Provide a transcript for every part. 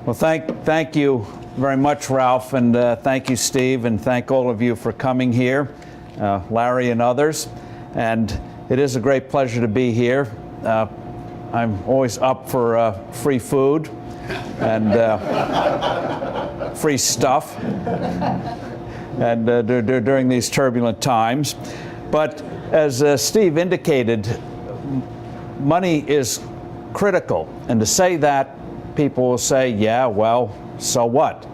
Well, thank you very much, Ralph, and thank you, Steve, and thank all of you for coming here, Larry and others. And it is a great pleasure to be here. I'm always up for free food and free stuff and during these turbulent times. But as Steve indicated, money is critical. And to say that, people will say, yeah, well, so what?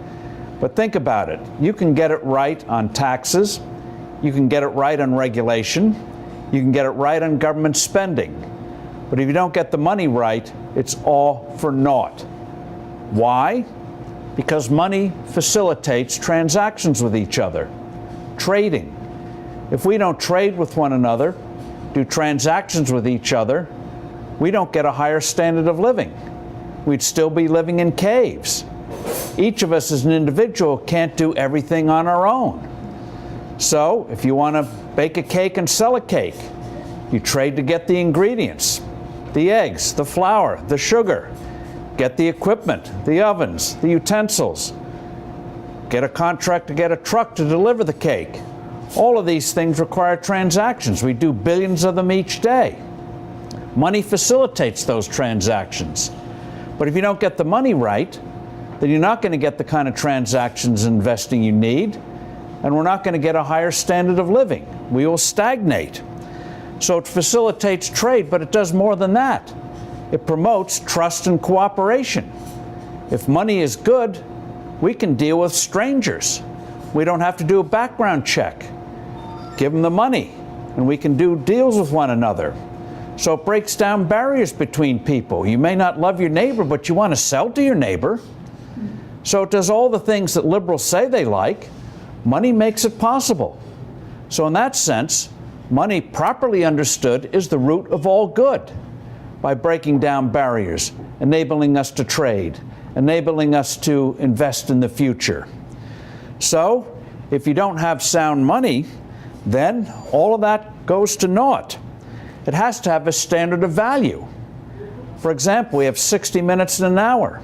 But think about it. You can get it right on taxes. You can get it right on regulation. You can get it right on government spending. But if you don't get the money right, it's all for naught. Why? Because money facilitates transactions with each other. Trading. If we don't trade with one another, do transactions with each other, we don't get a higher standard of living. We'd still be living in caves. Each of us as an individual can't do everything on our own. So if you want to bake a cake and sell a cake, you trade to get the ingredients, the eggs, the flour, the sugar, get the equipment, the ovens, the utensils, get a contract to get a truck to deliver the cake. All of these things require transactions. We do billions of them each day. Money facilitates those transactions. But if you don't get the money right, then you're not going to get the kind of transactions and investing you need, and we're not going to get a higher standard of living. We will stagnate. So it facilitates trade, but it does more than that. It promotes trust and cooperation. If money is good, we can deal with strangers. We don't have to do a background check. Give them the money, and we can do deals with one another. So it breaks down barriers between people. You may not love your neighbor, but you want to sell to your neighbor. So it does all the things that liberals say they like. Money makes it possible. So in that sense, money properly understood is the root of all good by breaking down barriers, enabling us to trade, enabling us to invest in the future. So if you don't have sound money, then all of that goes to naught. It has to have a standard of value. For example, we have 60 minutes in an hour.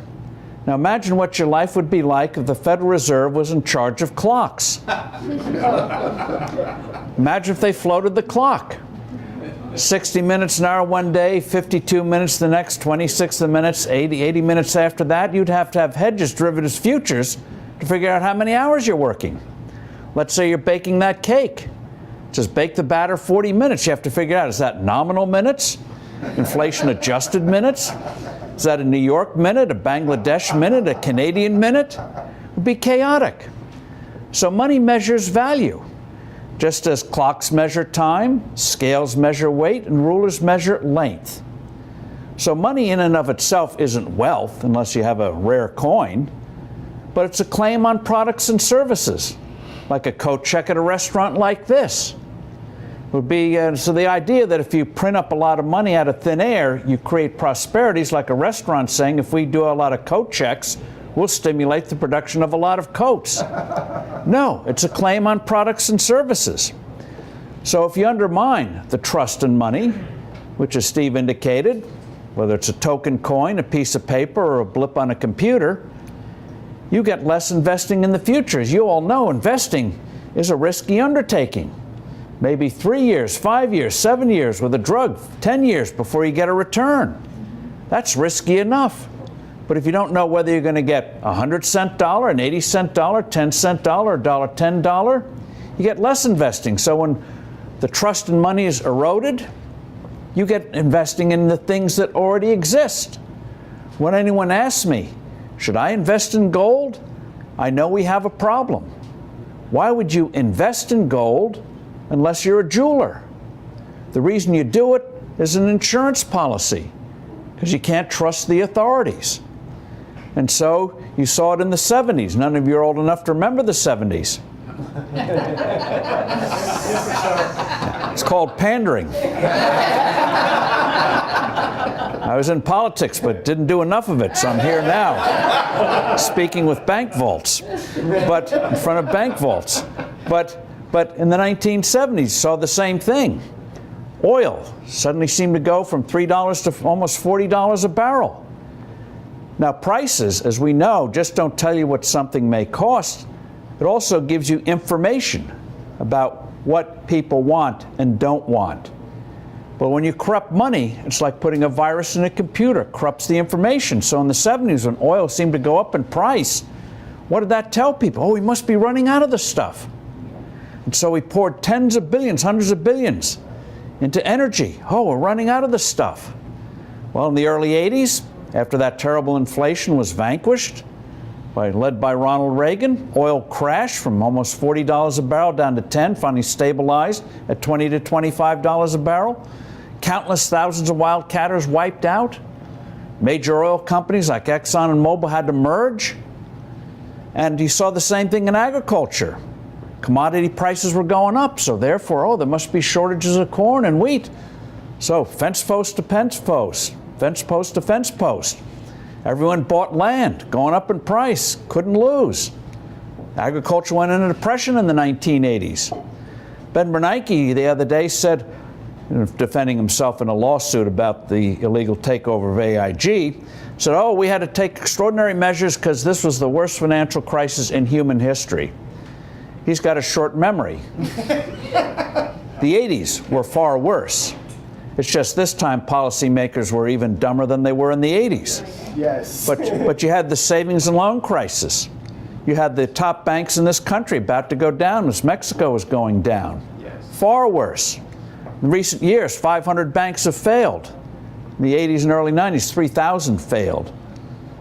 Now imagine what your life would be like if the Federal Reserve was in charge of clocks. Imagine if they floated the clock. 60 minutes an hour one day, 52 minutes the next, 26 minutes, 80 minutes after that. You'd have to have hedges, derivatives, futures to figure out how many hours you're working. Let's say you're baking that cake. Just bake the batter 40 minutes. You have to figure out, is that nominal minutes? Inflation adjusted minutes? Is that a New York minute, a Bangladesh minute, a Canadian minute? It would be chaotic. So money measures value. Just as clocks measure time, scales measure weight, and rulers measure length. So money in and of itself isn't wealth unless you have a rare coin, but it's a claim on products and services, like a coat check at a restaurant like this. Would be, so the idea that if you print up a lot of money out of thin air, you create prosperity is like a restaurant saying, if we do a lot of coat checks, we'll stimulate the production of a lot of coats. No, it's a claim on products and services. So if you undermine the trust in money, which as Steve indicated, whether it's a token coin, a piece of paper, or a blip on a computer, you get less investing in the future. As you all know, investing is a risky undertaking. Maybe 3 years, 5 years, 7 years with a drug, 10 years before you get a return. That's risky enough. But if you don't know whether you're going to get a 100-cent dollar, an 80-cent dollar, 10-cent dollar, $1.10, you get less investing. So when the trust in money is eroded, you get investing in the things that already exist. When anyone asks me, should I invest in gold? I know we have a problem. Why would you invest in gold unless you're a jeweler? The reason you do it is an insurance policy, because you can't trust the authorities. And so you saw it in the 70s. None of you are old enough to remember the 70s. It's called pandering. I was in politics, but didn't do enough of it, so I'm here now, speaking with bank vaults, but in front of bank vaults. But in the 1970s, saw the same thing. Oil suddenly seemed to go from $3 to almost $40 a barrel. Now, prices, as we know, just don't tell you what something may cost. It also gives you information about what people want and don't want. But when you corrupt money, it's like putting a virus in a computer, corrupts the information. So in the 70s, when oil seemed to go up in price, what did that tell people? Oh, we must be running out of the stuff. And so we poured tens of billions, hundreds of billions into energy. Oh, we're running out of the stuff. Well, in the early 80s, after that terrible inflation was vanquished, led by Ronald Reagan, oil crashed from almost $40 a barrel down to 10, finally stabilized at $20 to $25 a barrel. Countless thousands of wildcatters wiped out. Major oil companies like Exxon and Mobil had to merge. And you saw the same thing in agriculture. Commodity prices were going up, so therefore, oh, there must be shortages of corn and wheat. So fence post to fence post, fence post to fence post. Everyone bought land, going up in price, couldn't lose. Agriculture went into depression in the 1980s. Ben Bernanke the other day said, defending himself in a lawsuit about the illegal takeover of AIG, said, oh, we had to take extraordinary measures because this was the worst financial crisis in human history. He's got a short memory. The 80s were far worse. It's just this time policymakers were even dumber than they were in the 80s. Yes. But you had the savings and loan crisis. You had the top banks in this country about to go down as Mexico was going down. Yes. Far worse. In recent years, 500 banks have failed. In the 80s and early 90s, 3,000 failed.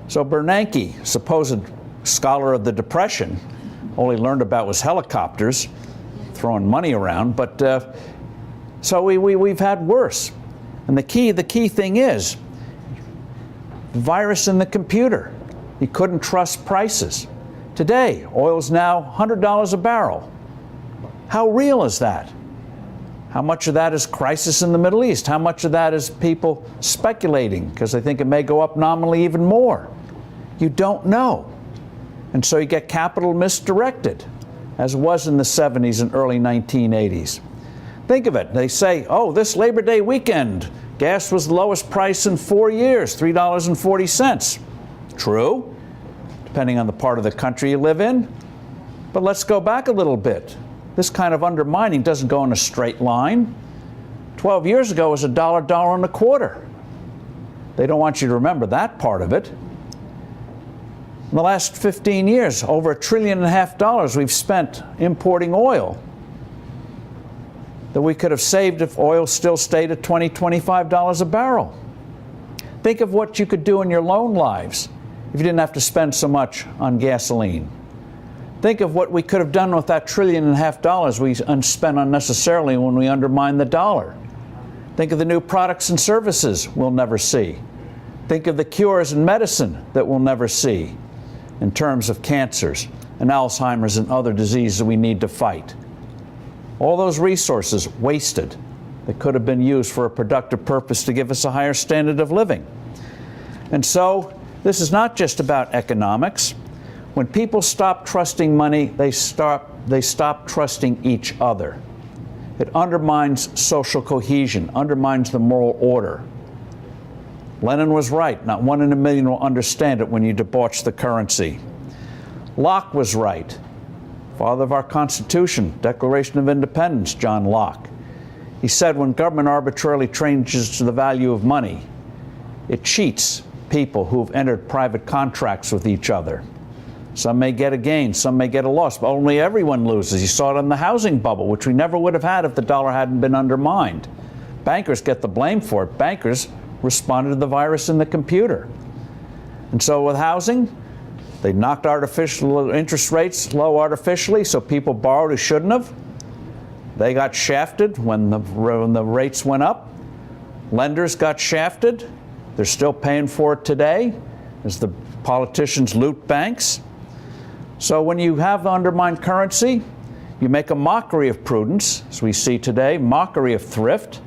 So Bernanke, supposed scholar of the Depression, all he learned about was helicopters, throwing money around. But so we've had worse. And the key thing is, the virus in the computer. You couldn't trust prices. Today, oil's now $100 a barrel. How real is that? How much of that is crisis in the Middle East? How much of that is people speculating because they think it may go up nominally even more? You don't know. And so you get capital misdirected, as was in the 70s and early 1980s. Think of it. They say, oh, this Labor Day weekend, gas was the lowest price in 4 years, $3.40. True, depending on the part of the country you live in. But let's go back a little bit. This kind of undermining doesn't go in a straight line. 12 years ago it was $1, $1.25. They don't want you to remember that part of it. In the last 15 years, over $1.5 trillion we've spent importing oil that we could have saved if oil still stayed at $20, $25 a barrel. Think of what you could do in your loan lives if you didn't have to spend so much on gasoline. Think of what we could have done with that $1.5 trillion we spent unnecessarily when we undermined the dollar. Think of the new products and services we'll never see. Think of the cures and medicine that we'll never see in terms of cancers and Alzheimer's and other diseases we need to fight. All those resources wasted that could have been used for a productive purpose to give us a higher standard of living. And so this is not just about economics. When people stop trusting money, they stop trusting each other. It undermines social cohesion, undermines the moral order. Lenin was right. Not 1 in a million will understand it when you debauch the currency. Locke was right. Father of our Constitution, Declaration of Independence, John Locke. He said when government arbitrarily changes the value of money, it cheats people who have entered private contracts with each other. Some may get a gain, some may get a loss, but only everyone loses. You saw it in the housing bubble, which we never would have had if the dollar hadn't been undermined. Bankers get the blame for it. Bankers responded to the virus in the computer. And so with housing, they knocked artificial interest rates low artificially, so people borrowed who shouldn't have. They got shafted when the rates went up. Lenders got shafted. They're still paying for it today as the politicians loot banks. So when you have undermined currency, you make a mockery of prudence, as we see today, mockery of thrift.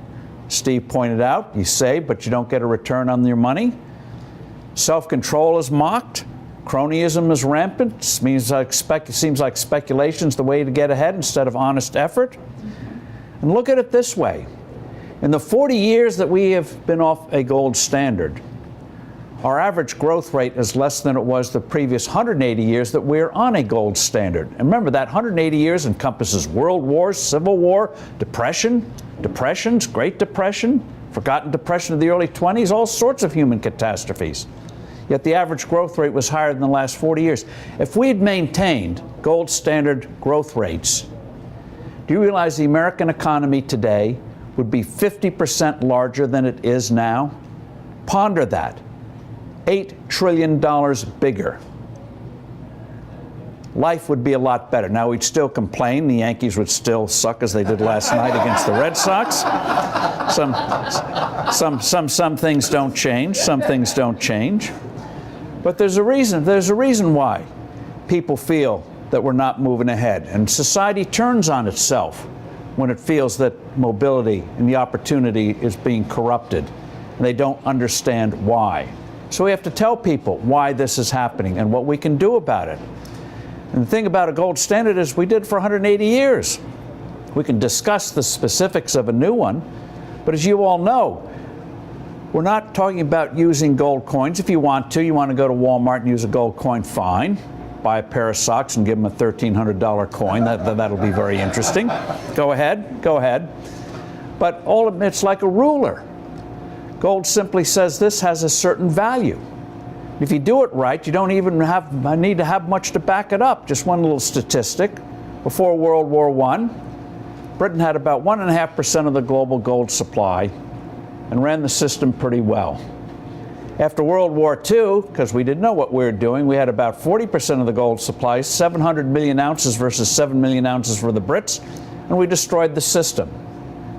Steve pointed out, you save, but you don't get a return on your money. Self-control is mocked. Cronyism is rampant. It seems like speculation is the way to get ahead instead of honest effort. And look at it this way. In the 40 years that we have been off a gold standard, Our average growth rate is less than it was the previous 180 years that we're on a gold standard. And remember, that 180 years encompasses world wars, civil war, depressions, Great Depression, forgotten depression of the early 20s, all sorts of human catastrophes. Yet the average growth rate was higher than the last 40 years. If we had maintained gold standard growth rates, do you realize the American economy today would be 50% larger than it is now? Ponder that. $8 trillion bigger. Life would be a lot better. Now, we'd still complain. The Yankees would still suck as they did last night against the Red Sox. Some things don't change. Some things don't change. But there's a reason why people feel that we're not moving ahead. And society turns on itself when it feels that mobility and the opportunity is being corrupted. And they don't understand why. So we have to tell people why this is happening and what we can do about it. And the thing about a gold standard is we did for 180 years. We can discuss the specifics of a new one, but as you all know, we're not talking about using gold coins. If you want to go to Walmart and use a gold coin, fine. Buy a pair of socks and give them a $1,300 coin. That'll be very interesting. Go ahead. But it's like a ruler. Gold simply says this has a certain value. If you do it right, you don't even need to have much to back it up. Just one little statistic. Before World War I, Britain had about 1.5% of the global gold supply and ran the system pretty well. After World War II, because we didn't know what we were doing, we had about 40% of the gold supply, 700 million ounces versus 7 million ounces for the Brits, and we destroyed the system.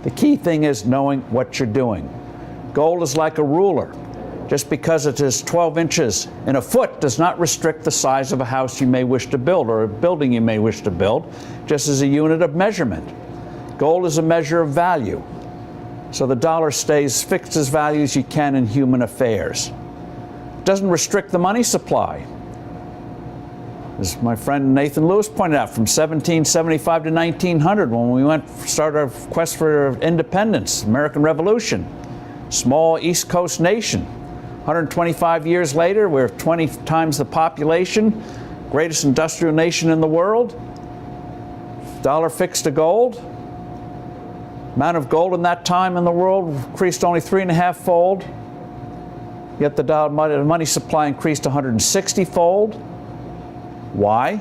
The key thing is knowing what you're doing. Gold is like a ruler. Just because it is 12 inches in a foot does not restrict the size of a house you may wish to build or a building you may wish to build, just as a unit of measurement. Gold is a measure of value. So the dollar stays fixed as value as you can in human affairs. It doesn't restrict the money supply. As my friend Nathan Lewis pointed out, from 1775 to 1900, when we started our quest for independence, American Revolution, small East Coast nation. 125 years later, we're 20 times the population, greatest industrial nation in the world. Dollar fixed to gold. Amount of gold in that time in the world increased only 3.5-fold. Yet the money supply increased 160-fold. Why?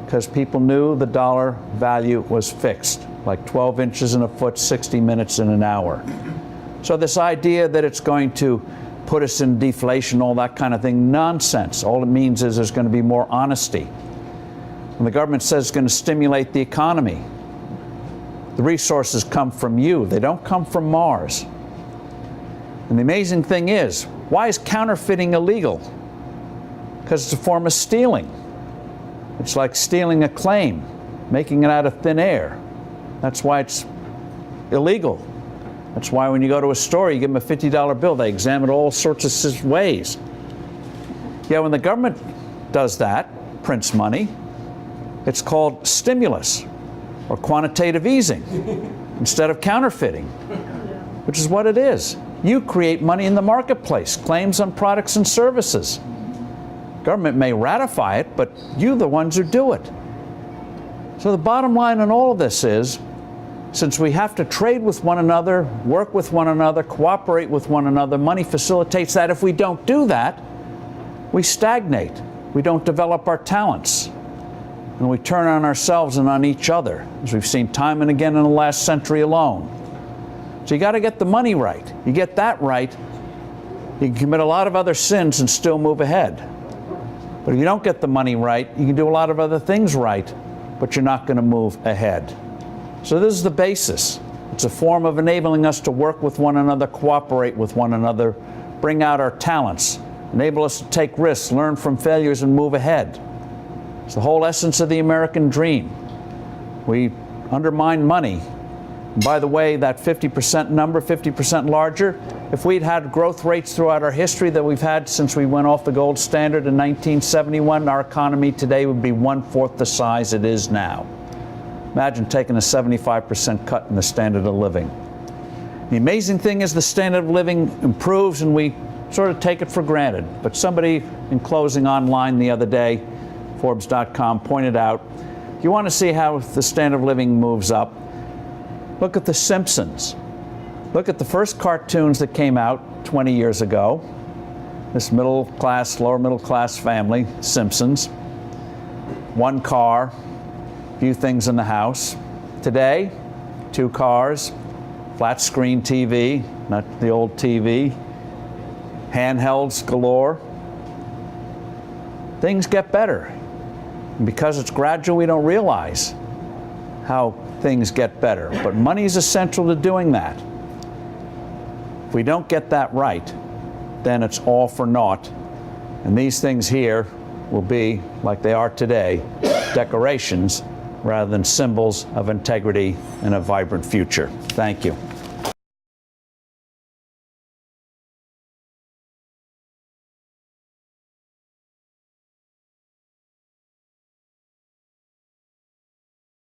Because people knew the dollar value was fixed, like 12 inches in a foot, 60 minutes in an hour. So this idea that it's going to put us in deflation, all that kind of thing, nonsense. All it means is there's going to be more honesty. When the government says it's going to stimulate the economy, the resources come from you. They don't come from Mars. And the amazing thing is, why is counterfeiting illegal? Because it's a form of stealing. It's like stealing a claim, making it out of thin air. That's why it's illegal. That's why when you go to a store, you give them a $50 bill. They examine all sorts of ways. Yeah, when the government does that, prints money, it's called stimulus or quantitative easing instead of counterfeiting, which is what it is. You create money in the marketplace, claims on products and services. Government may ratify it, but you the ones who do it. So the bottom line in all of this is, since we have to trade with one another, work with one another, cooperate with one another, money facilitates that. If we don't do that, we stagnate. We don't develop our talents. And we turn on ourselves and on each other, as we've seen time and again in the last century alone. So you got to get the money right. You get that right, you can commit a lot of other sins and still move ahead. But if you don't get the money right, you can do a lot of other things right, but you're not going to move ahead. So this is the basis. It's a form of enabling us to work with one another, cooperate with one another, bring out our talents, enable us to take risks, learn from failures, and move ahead. It's the whole essence of the American dream. We undermine money. And by the way, that 50% number, 50% larger, if we'd had growth rates throughout our history that we've had since we went off the gold standard in 1971, our economy today would be 1/4 the size it is now. Imagine taking a 75% cut in the standard of living. The amazing thing is the standard of living improves and we sort of take it for granted. But somebody in closing online the other day, Forbes.com, pointed out, you want to see how the standard of living moves up? Look at The Simpsons. Look at the first cartoons that came out 20 years ago. This middle class, lower middle class family, Simpsons. One car, few things in the house. Today, 2 cars, flat screen TV, not the old TV, handhelds galore. Things get better. And because it's gradual, we don't realize how things get better. But money is essential to doing that. If we don't get that right, then it's all for naught. And these things here will be, like they are today, decorations rather than symbols of integrity and a vibrant future. Thank you.